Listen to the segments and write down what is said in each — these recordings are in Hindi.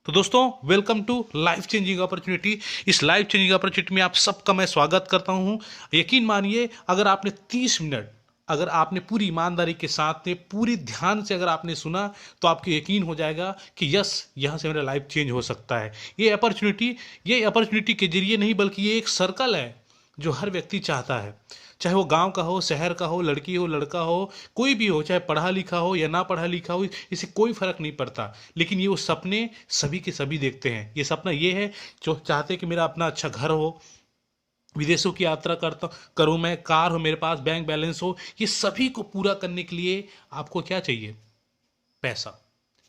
तो दोस्तों, welcome to life changing opportunity. इस लाइफ चेंजिंग अपॉर्चुनिटी में आप सबका मैं स्वागत करता हूं। यकीन मानिए, अगर आपने 30 मिनट अगर आपने पूरी ईमानदारी के साथ में पूरी ध्यान से अगर आपने सुना तो आपको यकीन हो जाएगा कि यस, यहाँ से मेरा लाइफ चेंज हो सकता है। ये अपॉर्चुनिटी के जरिए नहीं, बल्कि ये एक सर्कल है जो हर व्यक्ति चाहता है। चाहे वो गांव का हो, शहर का हो, लड़की हो, लड़का हो, कोई भी हो, चाहे पढ़ा लिखा हो या ना पढ़ा लिखा हो, इससे कोई फर्क नहीं पड़ता। लेकिन ये वो सपने सभी के सभी देखते हैं। ये सपना ये है जो चाहते हैं कि मेरा अपना अच्छा घर हो, विदेशों की यात्रा करता करूं, मैं कार हो मेरे पास, बैंक बैलेंस हो। ये सभी को पूरा करने के लिए आपको क्या चाहिए? पैसा,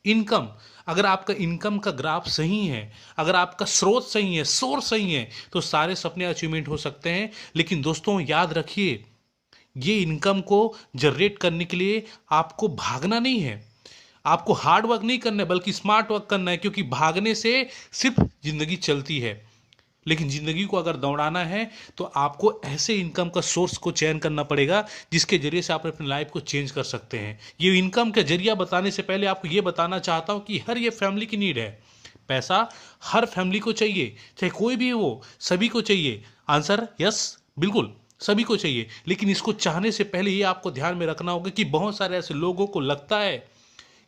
इनकम। अगर आपका इनकम का ग्राफ सही है, अगर आपका स्रोत सही है, सोर्स सही है, तो सारे सपने अचीवमेंट हो सकते हैं। लेकिन दोस्तों, याद रखिए, ये इनकम को जनरेट करने के लिए आपको भागना नहीं है, आपको हार्ड वर्क नहीं करना है, बल्कि स्मार्ट वर्क करना है। क्योंकि भागने से सिर्फ जिंदगी चलती है, लेकिन जिंदगी को अगर दौड़ाना है तो आपको ऐसे इनकम का सोर्स को चयन करना पड़ेगा जिसके जरिए से आप अपनी लाइफ को चेंज कर सकते हैं। ये इनकम का जरिया बताने से पहले आपको ये बताना चाहता हूं कि हर ये फैमिली की नीड है। पैसा हर फैमिली को चाहिए, चाहे कोई भी हो, सभी को चाहिए। आंसर यस, बिल्कुल सभी को चाहिए। लेकिन इसको चाहने से पहले ये आपको ध्यान में रखना होगा कि बहुत सारे ऐसे लोगों को लगता है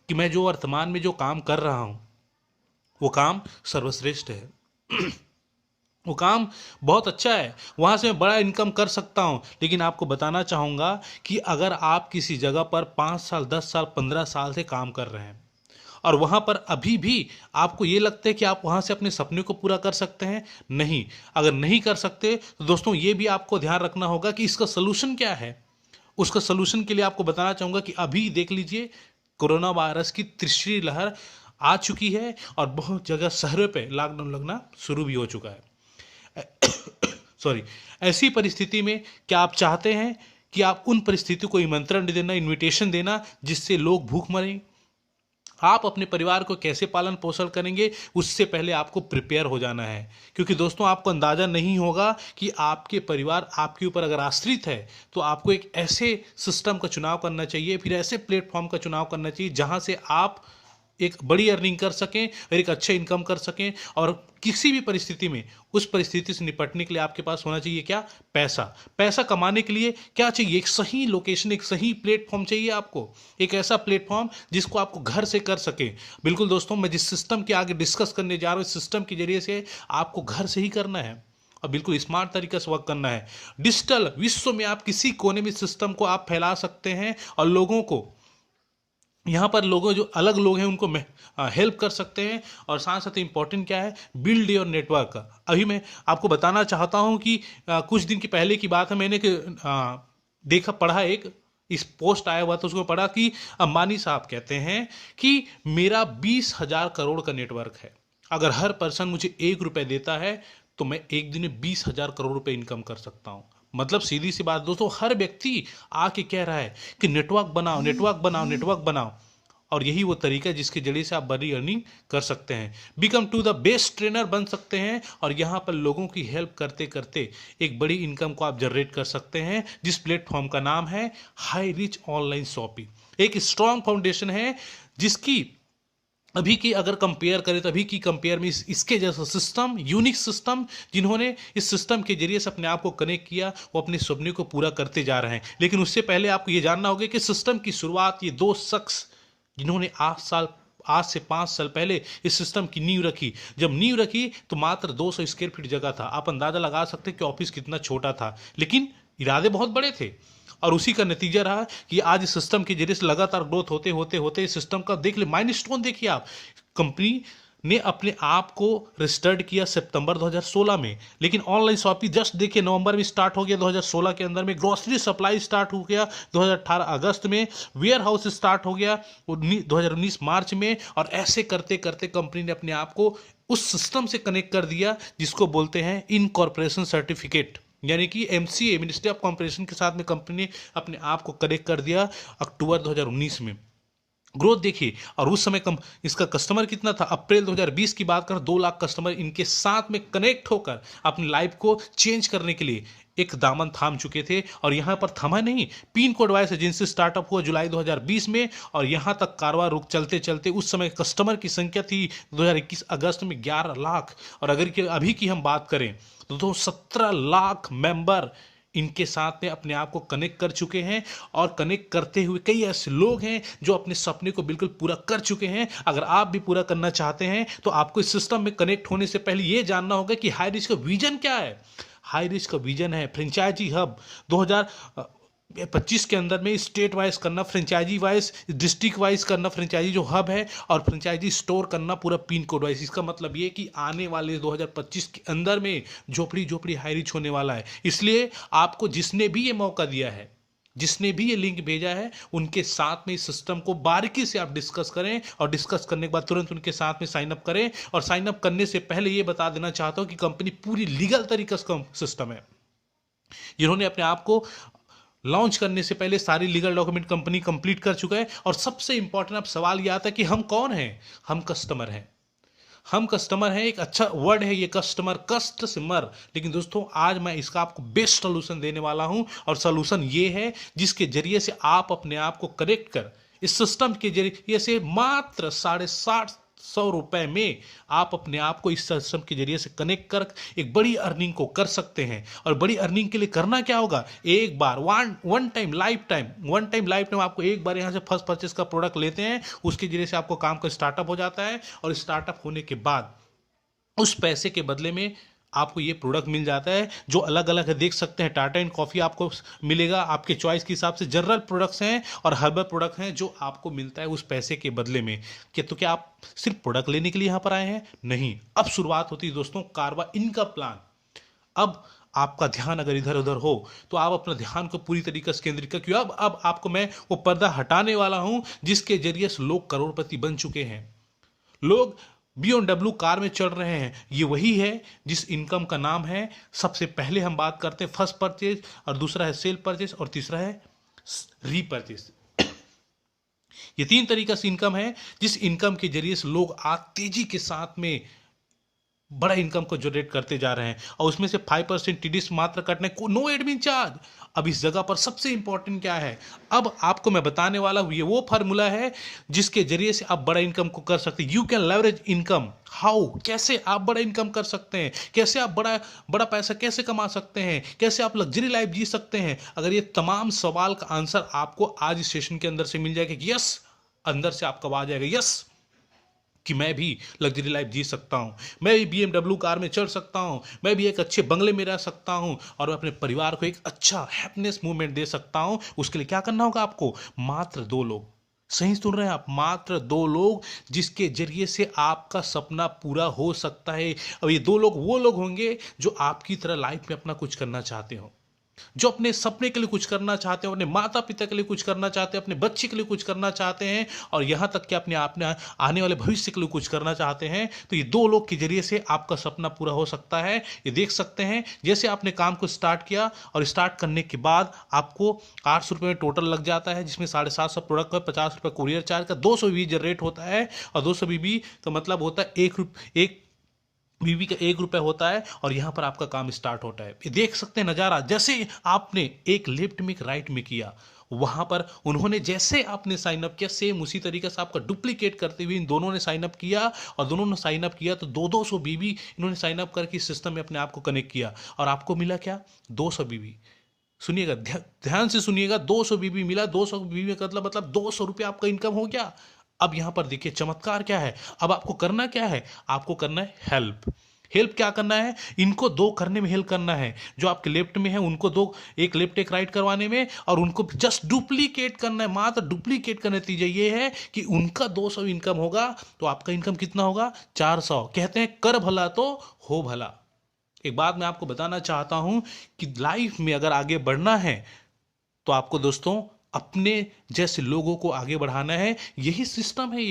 कि मैं जो वर्तमान में जो काम कर रहा हूं वो काम सर्वश्रेष्ठ है, वो काम बहुत अच्छा है, वहाँ से मैं बड़ा इनकम कर सकता हूँ। लेकिन आपको बताना चाहूँगा कि अगर आप किसी जगह पर 5 साल, 10 साल, 15 साल से काम कर रहे हैं और वहाँ पर अभी भी आपको ये लगता है कि आप वहाँ से अपने सपने को पूरा कर सकते हैं, नहीं, अगर नहीं कर सकते तो दोस्तों ये भी आपको ध्यान रखना होगा कि इसका सलूशन क्या है। उसका सलूशन के लिए आपको बताना चाहूँगा कि अभी देख लीजिए, कोरोना वायरस की तीसरी लहर आ चुकी है और बहुत जगह शहरों पे लॉकडाउन लगना शुरू भी हो चुका है। सॉरी। ऐसी परिस्थिति में क्या आप चाहते हैं कि आप उन परिस्थिति को निमंत्रण देना, इनविटेशन देना जिससे लोग भूख मरें? आप अपने परिवार को कैसे पालन पोषण करेंगे, उससे पहले आपको प्रिपेयर हो जाना है। क्योंकि दोस्तों, आपको अंदाजा नहीं होगा कि आपके परिवार आपके ऊपर अगर आश्रित है तो आपको एक ऐसे सिस्टम का चुनाव करना चाहिए, फिर ऐसे प्लेटफॉर्म का चुनाव करना चाहिए जहां से आप एक बड़ी अर्निंग कर सकें और एक अच्छे इनकम कर सकें। और किसी भी परिस्थिति में उस परिस्थिति से निपटने के लिए आपके पास होना चाहिए क्या? पैसा। पैसा कमाने के लिए क्या चाहिए? एक सही लोकेशन, एक सही प्लेटफॉर्म चाहिए आपको, एक ऐसा प्लेटफॉर्म जिसको आपको घर से कर सके। बिल्कुल दोस्तों, मैं जिस सिस्टम के आगे डिस्कस करने जा रहा हूँ, इस सिस्टम के जरिए से आपको घर से ही करना है और बिल्कुल स्मार्ट तरीके से वर्क करना है। डिजिटल विश्व में आप किसी कोने में सिस्टम को आप फैला सकते हैं और लोगों को, यहाँ पर लोगों जो अलग लोग हैं उनको हेल्प कर सकते हैं। और साथ साथ इंपॉर्टेंट क्या है? Build your network. अभी मैं आपको बताना चाहता हूँ कि कुछ दिन की पहले की बात है, मैंने देखा, पढ़ा, एक इस पोस्ट आया हुआ था, उसको पढ़ा कि अंबानी साहब कहते हैं कि मेरा 20,000 करोड़ का नेटवर्क है, अगर हर पर्सन मुझे 1 रुपये देता है तो मैं एक दिन में 20,000 करोड़ रुपए इनकम कर सकता हूँ। मतलब सीधी सी बात दोस्तों, हर व्यक्ति आके कह रहा है कि नेटवर्क बनाओ, नेटवर्क बनाओ, नेटवर्क बनाओ। और यही वो तरीका है जिसके जरिए से आप बड़ी अर्निंग कर सकते हैं, become to the best trainer बन सकते हैं और यहाँ पर लोगों की हेल्प करते करते एक बड़ी इनकम को आप जनरेट कर सकते हैं, जिस प्लेटफॉर्म का नाम है हाई रिच ऑनलाइन शॉपिंग। एक स्ट्रॉन्ग फाउंडेशन है जिसकी अभी की अगर कंपेयर करें तो अभी की कंपेयर में इसके जैसा सिस्टम, यूनिक सिस्टम, जिन्होंने इस सिस्टम के जरिए से अपने आप को कनेक्ट किया, वो अपने सपने को पूरा करते जा रहे हैं। लेकिन उससे पहले आपको ये जानना होगा कि सिस्टम की शुरुआत ये 2 शख्स जिन्होंने आज से 5 साल पहले इस सिस्टम की नींव रखी। जब नींव रखी तो मात्र 200 स्क्वायर फीट जगह था। आप अंदाजा लगा सकते हैं कि ऑफिस कितना छोटा था, लेकिन इरादे बहुत बड़े थे। और उसी का नतीजा रहा कि आज इस सिस्टम के जरिए से लगातार ग्रोथ होते होते होते इस सिस्टम का देख ले माइलस्टोन देखिए आप। कंपनी ने अपने आप को रजिस्टर्ड किया सितंबर 2016 में, लेकिन ऑनलाइन शॉपिंग जस्ट देखिए नवंबर में स्टार्ट हो गया 2016 के अंदर में। ग्रोसरी सप्लाई स्टार्ट हो गया 2018 अगस्त में। वेयर हाउस स्टार्ट हो गया 2019 मार्च में। और ऐसे करते करते कंपनी ने अपने आप को उस सिस्टम से कनेक्ट कर दिया जिसको बोलते हैं इनकॉर्पोरेशन सर्टिफिकेट, यानी कि एमसीए, मिनिस्ट्री ऑफ कॉर्पोरेशन के साथ में कंपनी ने अपने आप को कनेक्ट कर दिया अक्टूबर 2019 में। ग्रोथ देखिए, और उस समय इसका कस्टमर कितना था? अप्रैल 2020 की बात कर, 2 लाख कस्टमर इनके साथ में कनेक्ट होकर अपनी लाइफ को चेंज करने के लिए एक दामन थाम चुके थे, और यहां पर थमा नहीं, pin code wise agency startup हुआ जुलाई 2020 में, और यहां तक कारवा रुक चलते चलते उस समय कस्टमर की संख्या थी 2021 अगस्त में 11 लाख, और अगर अभी की हम बात करें तो 17 लाख मेंबर इनके साथ में अपने आप को कनेक्ट कर चुके हैं, और कनेक्ट करते हुए कई ऐसे लोग हैं जो अपने सपने को बिल्कुल पूरा कर चुके हैं। अगर आप भी पूरा करना चाहते हैं तो आपको इस सिस्टम में कनेक्ट होने से पहले यह जानना होगा कि हाई रिस्क का विजन क्या है। हाई रिस्क का विजन है फ्रेंचाइजी हब 2025 के अंदर में स्टेट वाइज करना, फ्रेंचाइजी वाइज, डिस्ट्रिक्ट वाइज करना फ्रेंचाइजी जो हब है, और फ्रेंचाइजी स्टोर करना पूरा पिन कोड वाइज। इसका मतलब ये कि आने वाले 2025 के अंदर में झोपड़ी झोपड़ी हाई रिच होने वाला है। इसलिए आपको जिसने भी ये मौका दिया है, जिसने भी ये लिंक भेजा है, उनके साथ में इस सिस्टम को बारीकी से आप डिस्कस करें, और डिस्कस करने के बाद तुरंत उनके साथ में साइन अप करें। और साइन अप करने से पहले ये बता देना चाहता हूं कि कंपनी पूरी लीगल तरीके से सिस्टम है। जिन्होंने अपने आप को लॉन्च करने से पहले सारी लीगल डॉक्यूमेंट कंपनी कंप्लीट कर चुका है। और सबसे इंपॉर्टेंट अब सवाल यह आता है कि हम कौन हैं? हम कस्टमर हैं। हम कस्टमर हैं, एक अच्छा वर्ड है ये कस्टमर, कष्ट से मर। लेकिन दोस्तों आज मैं इसका आपको बेस्ट सोल्यूशन देने वाला हूं, और सोल्यूशन ये है जिसके जरिए से आप अपने आप को कनेक्ट कर इस सिस्टम के जरिए से मात्र 750 रुपए में आप अपने आप को इस सिस्टम के जरिए से कनेक्ट कर एक बड़ी अर्निंग को कर सकते हैं। और बड़ी अर्निंग के लिए करना क्या होगा? एक बार वन टाइम लाइफ टाइम आपको एक बार यहां से फर्स्ट परचेस का प्रोडक्ट लेते हैं, उसके जरिए से आपको काम का स्टार्टअप हो जाता है, और स्टार्टअप होने के बाद उस पैसे के बदले में आपको ये प्रोडक्ट मिल जाता है जो अलग अलग है। देख सकते हैं टाटा एंड कॉफ़ी आपको मिलेगा, आपके चॉइस के हिसाब से जनरल प्रोडक्ट्स हैं और हर्बल प्रोडक्ट हैं जो आपको मिलता है उस पैसे के बदले में। क्या आप सिर्फ प्रोडक्ट लेने के लिए यहाँ पर आए हैं? नहीं, अब शुरुआत होती है दोस्तों कारवा इनका प्लान। अब आपका ध्यान अगर इधर उधर हो तो आप अपना ध्यान को पूरी तरीके से केंद्रित कर, क्यों अब आपको मैं वो पर्दा हटाने वाला हूं जिसके जरिए से लोग करोड़पति बन चुके हैं। लोग BMW कार में चल रहे हैं। ये वही है जिस इनकम का नाम है, सबसे पहले हम बात करते हैं फर्स्ट परचेज, और दूसरा है सेल परचेज, और तीसरा है रीपरचेज। ये 3 तरीका से इनकम है जिस इनकम के जरिए से लोग आज तेजी के साथ में बड़ा इनकम को जनरेट करते जा रहे हैं। और उसमें से 5% टीडीएस मात्र कटने को, नो एडमिन चार्ज। अब इस जगह पर सबसे इंपॉर्टेंट क्या है, अब आपको मैं बताने वाला हूं, ये वो फार्मूला है जिसके जरिए से आप बड़ा इनकम को कर सकते हैं। You can leverage income. How? कैसे आप बड़ा इनकम कर सकते हैं, कैसे आप बड़ा पैसा कैसे कमा सकते हैं, कैसे आप लग्जरी लाइफ जी सकते हैं। अगर ये तमाम सवाल का आंसर आपको आज इस सेशन के अंदर से मिल जाएगा कि यस, अंदर से आपका आवाज आएगा यस कि मैं भी लग्जरी लाइफ जी सकता हूं, मैं भी BMW कार में चढ़ सकता हूं, मैं भी एक अच्छे बंगले में रह सकता हूं, और अपने परिवार को एक अच्छा हैप्पीनेस मूवमेंट दे सकता हूं। उसके लिए क्या करना होगा आपको? मात्र 2 लोग, सही सुन रहे हैं आप, मात्र 2 लोग जिसके जरिए से आपका सपना पूरा हो सकता है। अब ये 2 लोग वो लोग होंगे जो आपकी तरह लाइफ में अपना कुछ करना चाहते हो, जो अपने सपने के लिए कुछ करना चाहते हैं, अपने माता पिता के लिए कुछ करना चाहते हैं, अपने बच्चे के लिए कुछ करना चाहते हैं, और यहां तक कि अपने आने वाले भविष्य के लिए कुछ करना चाहते हैं। तो ये 2 लोग के जरिए से आपका सपना पूरा हो सकता है। ये देख सकते हैं जैसे आपने काम को स्टार्ट किया, और स्टार्ट करने के बाद आपको 800 रुपये में टोटल लग जाता है, जिसमें 750 प्रोडक्ट का 50 रुपये कुरियर चार्ज का 200 बीबी जनरेट होता है। और 200 बीबी का मतलब होता है एक बीबी का 1 रुपये होता है, और यहां पर आपका काम स्टार्ट होता है। ये देख सकते हैं नजारा, जैसे आपने एक लेफ्ट में एक राइट में किया, वहां पर उन्होंने जैसे आपने साइन अप किया सेम उसी तरीके से आपका डुप्लीकेट करते हुए इन दोनों ने साइन अप किया, और दोनों ने साइन अप किया तो 200 बीबी इन्होंने साइन अप करके सिस्टम में अपने आप को कनेक्ट किया, और आपको मिला क्या? 200 बीबी। सुनिएगा, ध्यान से सुनिएगा, 200 बीबी मिला। 200 बीबी का मतलब 200 रुपये आपका इनकम हो गया। अब यहां पर देखिए चमत्कार क्या है, अब आपको करना क्या है? आपको करना है हेल्प क्या करना है? इनको 2 करने में हेल्प करना है। जो आपके लेफ्ट में है उनको 2, एक लेफ्ट एक राइट करवाने में, और उनको जस्ट डुप्लीकेट करना है, मात्र डुप्लीकेट का नतीजा ये है कि उनका 200 इनकम होगा तो आपका इनकम कितना होगा? 400। कहते हैं कर भला तो हो भला। एक बात मैं आपको बताना चाहता हूं कि लाइफ में अगर आगे बढ़ना है तो आपको दोस्तों अपने जैसे लोगों को आगे बढ़ाना है। यही सिस्टम है,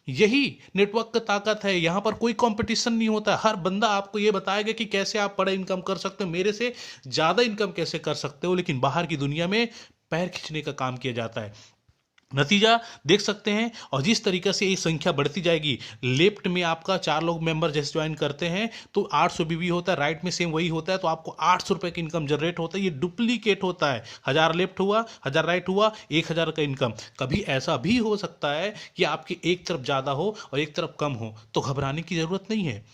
यही नेटवर्क का ताकत है। यहां पर कोई कंपटीशन नहीं होता। हर बंदा आपको यह बताएगा कि कैसे आप बड़ा इनकम कर सकते हो, मेरे से ज्यादा इनकम कैसे कर सकते हो, लेकिन बाहर की दुनिया में पैर खींचने का काम किया जाता है। नतीजा देख सकते हैं। और जिस तरीके से ये संख्या बढ़ती जाएगी, लेफ्ट में आपका 4 लोग मेंबर जैसे ज्वाइन करते हैं तो 800 बीबी होता है, राइट में सेम वही होता है, तो आपको 800 रुपए की इनकम जनरेट होता है। ये डुप्लीकेट होता है, 1000 लेफ्ट हुआ 1000 राइट हुआ 1000 का इनकम। कभी ऐसा भी हो सकता है कि आपकी एक तरफ ज़्यादा हो और एक तरफ कम हो, तो घबराने की ज़रूरत नहीं है।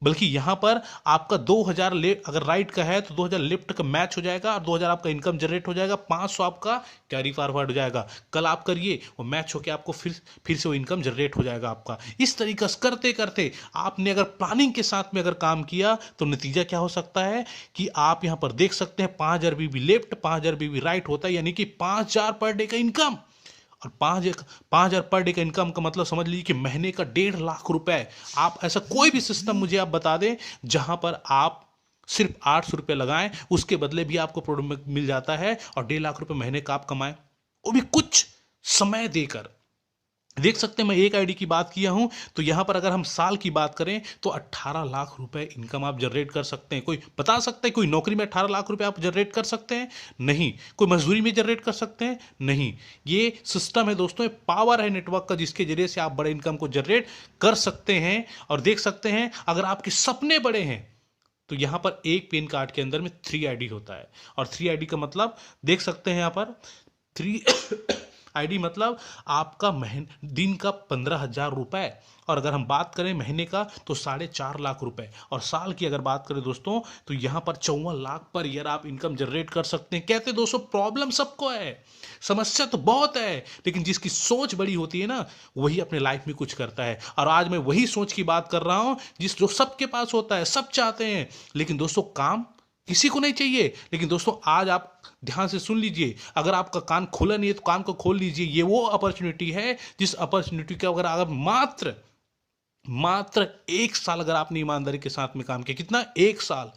बल्कि यहां पर आपका 2000 अगर राइट का है तो 2000 लेफ्ट का मैच हो जाएगा और 2000 आपका इनकम जनरेट हो जाएगा, 500 आपका कैरी फॉरवर्ड हो जाएगा। कल आप करिए वो मैच होकर आपको फिर से वो इनकम जनरेट हो जाएगा आपका। इस तरीके से करते करते आपने अगर प्लानिंग के साथ में अगर काम किया तो नतीजा क्या हो सकता है कि आप यहां पर देख सकते हैं 5000 बीबी लेफ्ट 5000 बीबी राइट होता है, यानी कि 5000 पर डे का इनकम। और 5,000 पर डे का इनकम का मतलब समझ लीजिए कि महीने का 1.5 लाख रुपए। आप ऐसा कोई भी सिस्टम मुझे आप बता दें जहां पर आप सिर्फ 800 रुपये लगाएं, उसके बदले भी आपको प्रोडक्ट मिल जाता है और 1.5 लाख रुपए महीने का आप कमाएं, वो भी कुछ समय देकर। देख सकते हैं मैं एक आईडी की बात किया हूं, तो यहां पर अगर हम साल की बात करें तो 18 लाख रुपए इनकम आप जनरेट कर सकते हैं। कोई बता सकता है कोई नौकरी में 18 लाख रुपए आप जनरेट कर सकते हैं? नहीं। कोई मजदूरी में जनरेट कर सकते हैं? नहीं। ये सिस्टम है दोस्तों, ये पावर है नेटवर्क का, जिसके जरिए से आप बड़े इनकम को जनरेट कर सकते हैं। और देख सकते हैं अगर आपके सपने बड़े हैं तो यहां पर एक पेन कार्ड के अंदर में 3 आईडी होता है। और 3 आईडी का मतलब देख सकते हैं यहां पर 3 आईडी मतलब आपका दिन का 15,000 रुपए। और अगर हम बात करें महीने का तो 4.5 लाख रुपए। और साल की अगर बात करें दोस्तों तो यहां पर 54 लाख पर ईयर आप इनकम जनरेट कर सकते हैं। कहते दोस्तों प्रॉब्लम सबको है, समस्या तो बहुत है, लेकिन जिसकी सोच बड़ी होती है ना वही अपने लाइफ में कुछ करता है। और आज मैं वही सोच की बात कर रहा हूं जो सबके पास होता है, सब चाहते हैं, लेकिन दोस्तों काम किसी को नहीं चाहिए। लेकिन दोस्तों आज आप ध्यान से सुन लीजिए, अगर आपका कान खुला नहीं है तो कान को खोल लीजिए। ये वो अपॉर्चुनिटी है जिस अपॉर्चुनिटी का अगर मात्र 1 साल अगर आपने ईमानदारी के साथ में काम किया, कितना 1 साल,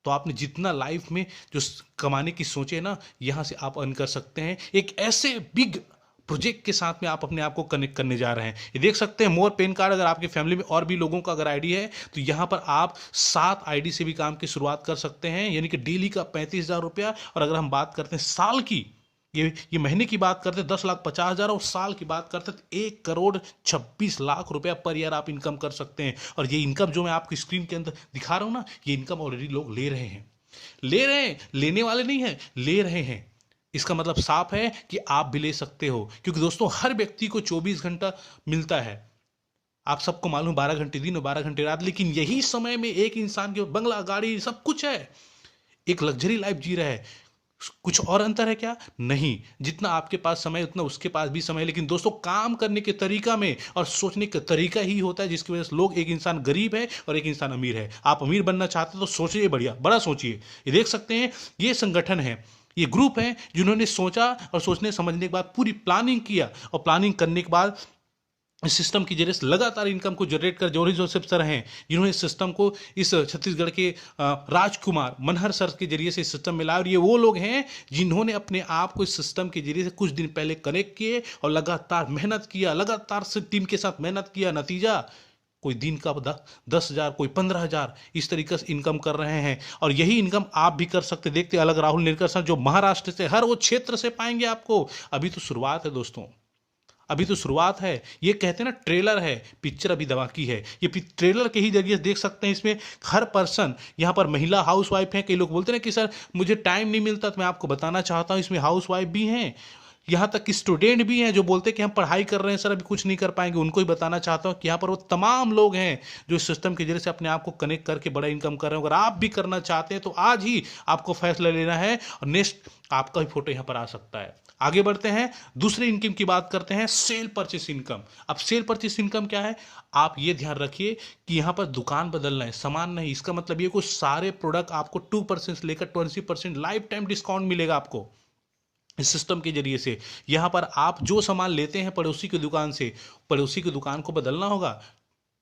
तो आपने जितना लाइफ में जो कमाने की सोचे ना यहां से आप अर्न कर सकते हैं। एक ऐसे बिग प्रोजेक्ट के साथ में आप अपने आप को कनेक्ट करने जा रहे हैं। ये देख सकते हैं मोर पेन कार्ड। अगर आपकी फैमिली में और भी लोगों का अगर आईडी है तो यहां पर आप 7 आईडी से भी काम की शुरुआत कर सकते हैं, यानी कि डेली का 35,000 रुपया। और अगर हम बात करते हैं साल की, ये महीने की बात करते हैं 10,50,000, और साल की बात करते हैं 1,26,00,000 रुपया पर ईयर आप इनकम कर सकते हैं। और ये इनकम जो मैं आपकी स्क्रीन के अंदर दिखा रहा हूं ना, ये इनकम ऑलरेडी लोग ले रहे हैं, लेने वाले नहीं है, ले रहे हैं। इसका मतलब साफ है कि आप भी ले सकते हो, क्योंकि दोस्तों हर व्यक्ति को 24 घंटा मिलता है। आप सबको मालूम 12 घंटे दिन और 12 घंटे रात, लेकिन यही समय में एक इंसान के बंगला गाड़ी सब कुछ है, एक लग्जरी लाइफ जी रहा है। कुछ और अंतर है क्या? नहीं। जितना आपके पास समय उतना उसके पास भी समय है। लेकिन दोस्तों काम करने के तरीका में और सोचने का तरीका ही होता है जिसकी वजह से लोग, एक इंसान गरीब है और एक इंसान अमीर है। आप अमीर बनना चाहते हो तो सोचिए, बड़ा सोचिए। ये देख सकते हैं ये संगठन है, ये ग्रुप है जिन्होंने सोचा और सोचने समझने के बाद पूरी प्लानिंग किया, और प्लानिंग करने के बाद इस सिस्टम की जरिए से लगातार इनकम को जनरेट कर जोरी जोसेफ सर हैं जिन्होंने इस सिस्टम को इस छत्तीसगढ़ के राजकुमार मनहर सर के जरिए से इस सिस्टम में लाया। और ये वो लोग हैं जिन्होंने अपने आप को इस सिस्टम के जरिए से कुछ दिन पहले कनेक्ट किए और लगातार मेहनत किया, लगातार से टीम के साथ मेहनत किया। नतीजा कोई दिन का 10,000, कोई 15,000, इस तरीके से इनकम कर रहे हैं। और यही इनकम आप भी कर सकते। देखते अलग राहुल निरकर सर जो महाराष्ट्र से हर वो क्षेत्र से पाएंगे आपको। अभी तो शुरुआत है दोस्तों, अभी तो शुरुआत है। ये कहते हैं ना ट्रेलर है, पिक्चर अभी धमाकी है। ये ट्रेलर के ही जरिए देख सकते हैं, इसमें हर पर्सन, यहाँ पर महिला हाउस वाइफ है। कई लोग बोलते हैं कि सर मुझे टाइम नहीं मिलता, तो मैं आपको बताना चाहता हूँ इसमें हाउस वाइफ भी हैं, यहाँ तक कि स्टूडेंट भी हैं जो बोलते हैं कि हम पढ़ाई कर रहे हैं सर अभी कुछ नहीं कर पाएंगे। उनको ही बताना चाहता हूँ कि यहाँ पर वो तमाम लोग हैं जो इस सिस्टम के जरिए से अपने आप को कनेक्ट करके बड़ा इनकम कर रहे हैं। अगर आप भी करना चाहते हैं तो आज ही आपको फैसला लेना है और नेक्स्ट आपका भी फोटो यहाँ पर आ सकता है। आगे बढ़ते हैं, दूसरे इनकम की बात करते हैं, सेल परचेस इनकम। अब सेल परचेस इनकम क्या है? आप ये ध्यान रखिए कि यहाँ पर दुकान बदलना है, सामान नहीं। इसका मतलब ये कुछ सारे प्रोडक्ट आपको 2% से लेकर 20% लाइफ टाइम डिस्काउंट मिलेगा आपको इस सिस्टम के जरिए से। यहाँ पर आप जो सामान लेते हैं पड़ोसी की दुकान से, पड़ोसी की दुकान को बदलना होगा,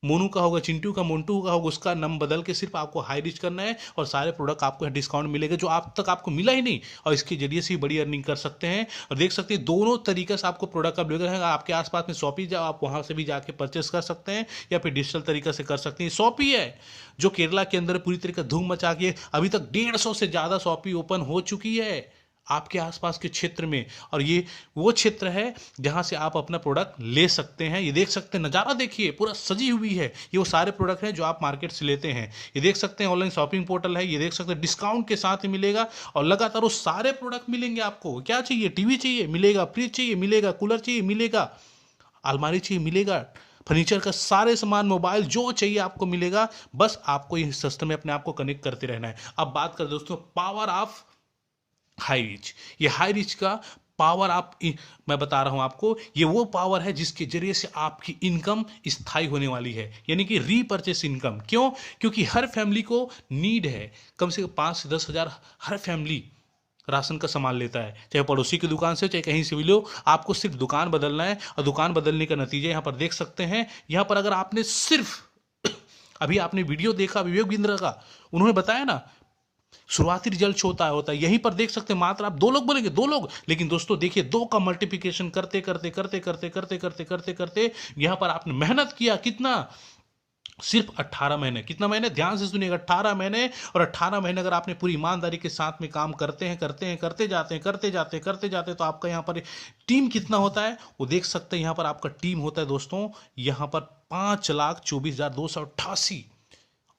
मोनू का होगा, चिंटू का, मोन्टू का होगा, उसका नाम बदल के सिर्फ आपको हाई रिच करना है और सारे प्रोडक्ट आपको डिस्काउंट मिलेगा जो आप तक आपको मिला ही नहीं। और इसके जरिए से ही बड़ी अर्निंग कर सकते हैं। और देख सकते हैं दोनों तरीके से आपको प्रोडक्ट अवेलेबल है। आपके आसपास में शॉपी जाओ, आप वहां से भी जाके परचेस कर सकते हैं या फिर डिजिटल तरीके से कर सकते हैं। शॉपी है जो केरला के अंदर पूरी तरीके धूम मचा के, अभी तक 150 से ज़्यादा शॉपी ओपन हो चुकी है। आपके आसपास के क्षेत्र में, और ये वो क्षेत्र है जहां से आप अपना प्रोडक्ट ले सकते हैं। ये देख सकते हैं, नज़ारा देखिए, पूरा सजी हुई है। ये वो सारे प्रोडक्ट हैं जो आप मार्केट से लेते हैं। ये देख सकते हैं ऑनलाइन शॉपिंग पोर्टल है। ये देख सकते हैं डिस्काउंट के साथ ही मिलेगा, और लगातार वो सारे प्रोडक्ट मिलेंगे आपको। क्या चाहिए? टीवी चाहिए मिलेगा, फ्रिज चाहिए मिलेगा, कूलर चाहिए मिलेगा, अलमारी चाहिए मिलेगा, फर्नीचर का सारे सामान, मोबाइल जो चाहिए आपको मिलेगा। बस आपको इस सिस्टम में अपने आप को कनेक्ट करते रहना है। अब बात करें दोस्तों पावर ऑफ हाई रीच। ये हाई रीच का पावर मैं बता रहा हूं आपको, ये वो पावर है जिसके जरिए से आपकी इनकम स्थायी होने वाली है, यानी कि रीपर्चेस इनकम। क्यों? क्योंकि हर फैमिली को नीड है, कम से कम 5 से 10 हज़ार हर फैमिली राशन का सामान लेता है, चाहे पड़ोसी की दुकान से, चाहे कहीं से भी लो। आपको सिर्फ दुकान बदलना है, और दुकान बदलने का नतीजा यहाँ पर देख सकते हैं। यहाँ पर अगर आपने सिर्फ अभी आपने वीडियो देखा विवेक बिंद्रा का, उन्होंने बताया ना शुरुआती रिजल्ट होता है, यहीं पर देख सकते हैं। मात्र आप 2 लोग बोलेंगे, 2 लोग, लेकिन दोस्तों देखिए 2 का मल्टीप्लिकेशन करते करते करते करते करते करते करते करते यहां पर आपने मेहनत किया कितना? सिर्फ 18 महीने। कितना महीने? ध्यान से सुनिएगा, 18 महीने। और 18 महीने अगर आपने पूरी ईमानदारी के साथ में काम करते हैं करते जाते हैं तो आपका यहाँ पर टीम कितना होता है वो देख सकते हैं। यहाँ पर आपका टीम होता है दोस्तों, यहाँ पर 5,24,288,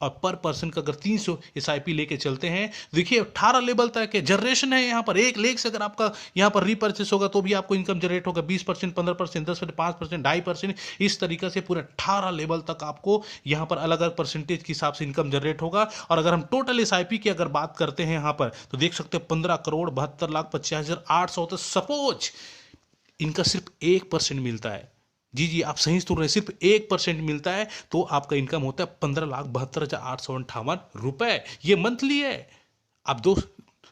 और पर पर्सन का अगर 300 SIP लेके चलते हैं, देखिए 18 लेवल तक है, जनरेशन है। यहाँ पर 1 लाख से अगर आपका यहाँ पर रीपर्चेस होगा तो भी आपको इनकम जनरेट होगा 20%, 15%, 10%, 5%, 2.5%, इस तरीके से पूरा 18 लेवल तक आपको यहाँ पर अलग अलग परसेंटेज के हिसाब से इनकम जनरेट होगा। और अगर हम टोटल SIP की अगर बात करते हैं यहाँ पर, तो देख सकते हैं 15,72,50,800 सपोज इनका सिर्फ 1% मिलता है। जी आप सही सुन रहे हैं, सिर्फ 1% मिलता है, तो आपका इनकम होता है 15,72,858 रुपए। ये मंथली है। अब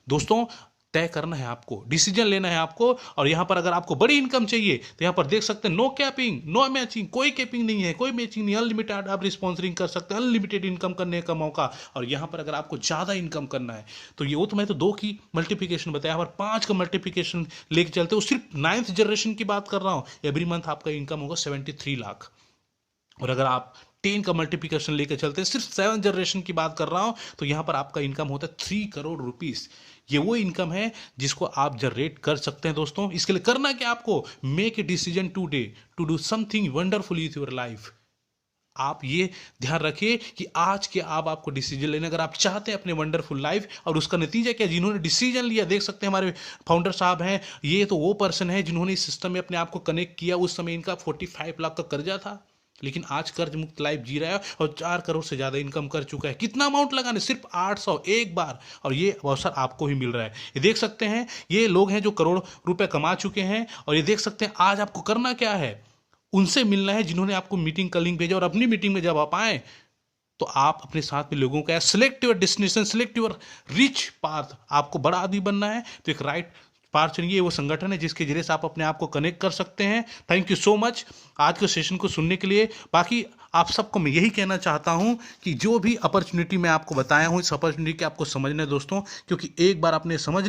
दोस्तों तय करना है आपको, डिसीजन लेना है आपको। और यहां पर अगर आपको बड़ी इनकम चाहिए तो यहां पर देख सकते हैं नो कैपिंग, नो मैचिंग, कोई कैपिंग नहीं है, कोई मैचिंग नहीं, अनलिमिटेड आप स्पॉन्सरिंग कर सकते हैं, अनलिमिटेड इनकम करने का मौका। और यहां पर अगर आपको ज्यादा इनकम करना है तो ये वो तो मैं तो 2 की मल्टीप्लिकेशन बताया, पर 5 का मल्टीप्लिकेशन लेके चलते हो। सिर्फ 9th जनरेशन की बात कर रहा हूं, एवरी मंथ आपका इनकम होगा 73 लाख। और अगर आप 10 का मल्टीप्लिकेशन लेकर चलते हैं, सिर्फ 7th जनरेशन की बात कर रहा हूं, तो यहां पर आपका इनकम होता है 3 करोड़ रुपीस। ये वो इनकम है जिसको आप जनरेट कर सकते हैं दोस्तों। इसके लिए करना क्या आपको? Make a decision today to do something wonderful in your life. आप ये ध्यान रखिए कि आज के आपको डिसीजन लेना, अगर आप चाहते हैं अपने वंडरफुल लाइफ। और उसका नतीजा क्या? जिन्होंने डिसीजन लिया, देख सकते हैं हमारे फाउंडर साहब हैं, ये तो वो पर्सन है जिन्होंने इस सिस्टम में अपने आप को कनेक्ट किया। उस समय इनका 45 लाख का कर्जा था, लेकिन आज कर्ज मुक्त लाइफ जी रहा है और 4 करोड़ से ज्यादा इनकम कर चुका है। कितना अमाउंट लगाने? सिर्फ 800 एक बार। और ये अवसर आपको ही मिल रहा है। ये देख सकते हैं, ये लोग हैं जो करोड़ रुपए कमा चुके हैं। और ये देख सकते हैं आज आपको करना क्या है, उनसे मिलना है जिन्होंने आपको मीटिंग का लिंक भेजा। और अपनी मीटिंग में जब आप आए तो आप अपने साथ में लोगों का select your destination, select your rich path. आपको बड़ा आदमी बनना है तो एक राइट पार चुनिए। वो संगठन है जिसके जरिए से आप अपने आप को कनेक्ट कर सकते हैं। थैंक यू सो मच आज के सेशन को सुनने के लिए। बाकी आप सबको मैं यही कहना चाहता हूं कि जो भी अपॉर्चुनिटी मैं आपको बताया हूं, इस अपॉर्चुनिटी के आपको समझना है दोस्तों, क्योंकि एक बार आपने समझ